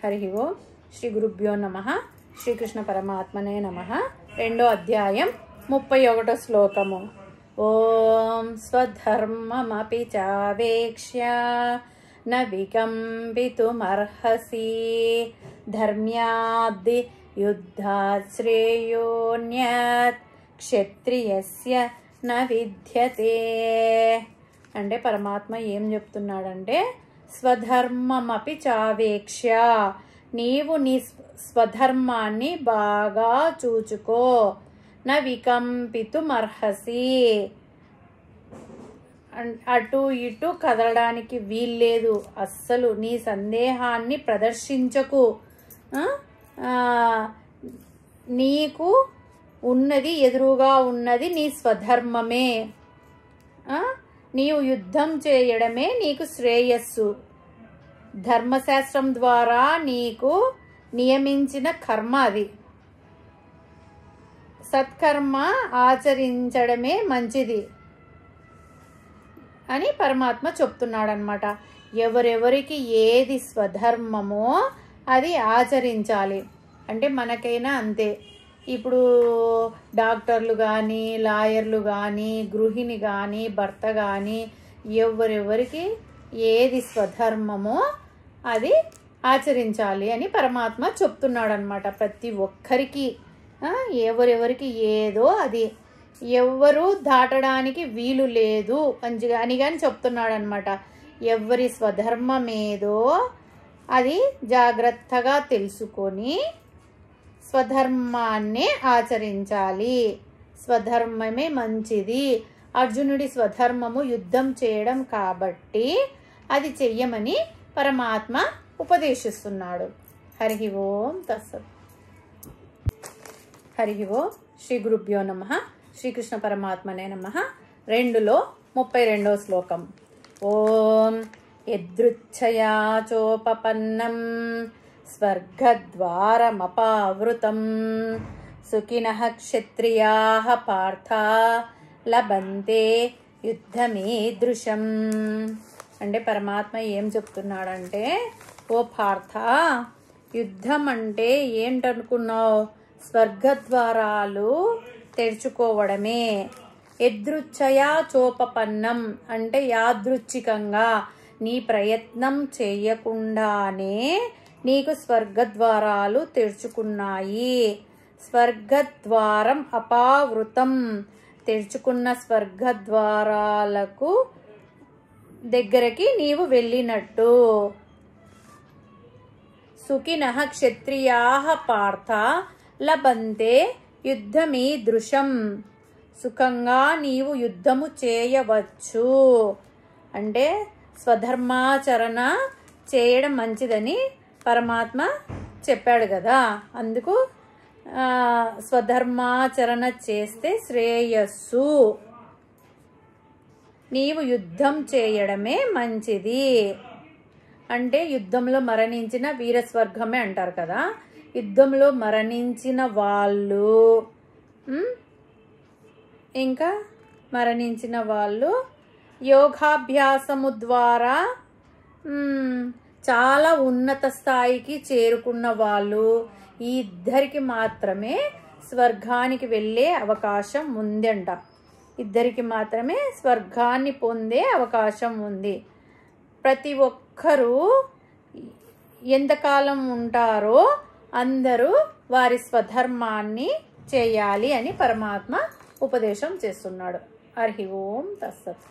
హరి ఓం. శ్రీ గురుభ్యో నమః. శ్రీకృష్ణ పరమాత్మనే నమః. 2వ అధ్యాయం 31వ శ్లోకము. ఓం స్వధర్మమపి చావేక్ష్య న వికంపితుమర్హసి ధర్మ్యాద్ది యుద్ధాత్ శ్రేయోన్యత్ క్షత్రియస్య న విద్యతే. అంటే పరమాత్మ ఏం చెప్తున్నాడంటే, స్వధర్మమపి చావేక్ష్య, నీవు నీ స్వధర్మాన్ని బాగా చూచుకో. న వికంపితుమర్హసి, అటు ఇటు కదలడానికి వీల్లేదు. అస్సలు నీ సందేహాన్ని ప్రదర్శించకు. నీకు ఉన్నది, ఎదురుగా ఉన్నది నీ స్వధర్మమే. నీవు యుద్ధం చేయడమే నీకు శ్రేయస్సు. ధర్మశాస్త్రం ద్వారా నీకు నియమించిన కర్మ అది. సత్కర్మ ఆచరించడమే మంచిది అని పరమాత్మ చెప్తున్నాడనమాట. ఎవరెవరికి ఏది స్వధర్మమో అది ఆచరించాలి. అంటే మనకైనా అంతే. ఇప్పుడు డాక్టర్లు కానీ, లాయర్లు కానీ, గృహిణి కానీ, భర్త కానీ, ఎవరెవరికి ఏది స్వధర్మమో అది ఆచరించాలి అని పరమాత్మ చెప్తున్నాడు అనమాట. ప్రతి ఒక్కరికి ఎవరెవరికి ఏదో అది ఎవ్వరూ దాటడానికి వీలు లేదు అని కానీ చెప్తున్నాడు అనమాట. ఎవరి స్వధర్మం ఏదో అది జాగ్రత్తగా తెలుసుకొని స్వధర్మాన్నే ఆచరించాలి. స్వధర్మమే మంచిది. అర్జునుడి స్వధర్మము యుద్ధం చేయడం కాబట్టి అది చెయ్యమని పరమాత్మ ఉపదేశిస్తున్నాడు. హరి ఓం తత్సత్. హరి ఓం. శ్రీ గురుభ్యో నమః. శ్రీకృష్ణ పరమాత్మనే నమః. 2లో 32వ శ్లోకం. ఓం యదృచ్ఛయా చోపపన్నం స్వర్గద్వారమపావృతం సుఖినః క్షత్రియాః పార్థ లభంతే యుద్ధమీదృశం. అంటే పరమాత్మ ఏం చెప్తున్నాడంటే, ఓ పార్థ, యుద్ధం అంటే ఏంటనుకున్నావు? స్వర్గద్వారాలు తెరుచుకోవడమే. యదృచ్ఛయా చోపపన్నం అంటే యాదృచ్ఛికంగా, నీ ప్రయత్నం చేయకుండానే నీకు స్వర్గద్వారాలు తెరుచుకున్నాయి. స్వర్గద్వారం అపావృతం, తెరుచుకున్న స్వర్గద్వారాలకు దగ్గరికి నీవు వెళ్ళినట్టు. సుఖినః క్షత్రియాః పార్థ లభంతే యుద్ధమీదృశం. సుఖంగా నీవు యుద్ధము చేయవచ్చు. అంటే స్వధర్మాచరణ చేయడం మంచిదని పరమాత్మ చెప్పాడు కదా. అందుకు స్వధర్మాచరణ చేస్తే శ్రేయస్సు. నీవు యుద్ధం చేయడమే మంచిది. అంటే యుద్ధంలో మరణించిన వీరస్వర్గమే అంటారు కదా. యుద్ధంలో మరణించిన వాళ్ళు ఇంకా మరణించిన వాళ్ళు యోగాభ్యాసము ద్వారా చాలా ఉన్నత స్థాయికి చేరుకున్న వాళ్ళు, ఈ ఇద్దరికి మాత్రమే స్వర్గానికి వెళ్ళే అవకాశం ఉంది అంట. ఇద్దరికి మాత్రమే స్వర్గాన్ని పొందే అవకాశం ఉంది. ప్రతి ఒక్కరూ ఎంతకాలం ఉంటారో అందరూ వారి స్వధర్మాన్ని చేయాలి అని పరమాత్మ ఉపదేశం చేస్తున్నాడు. హరి ఓం తత్సత్.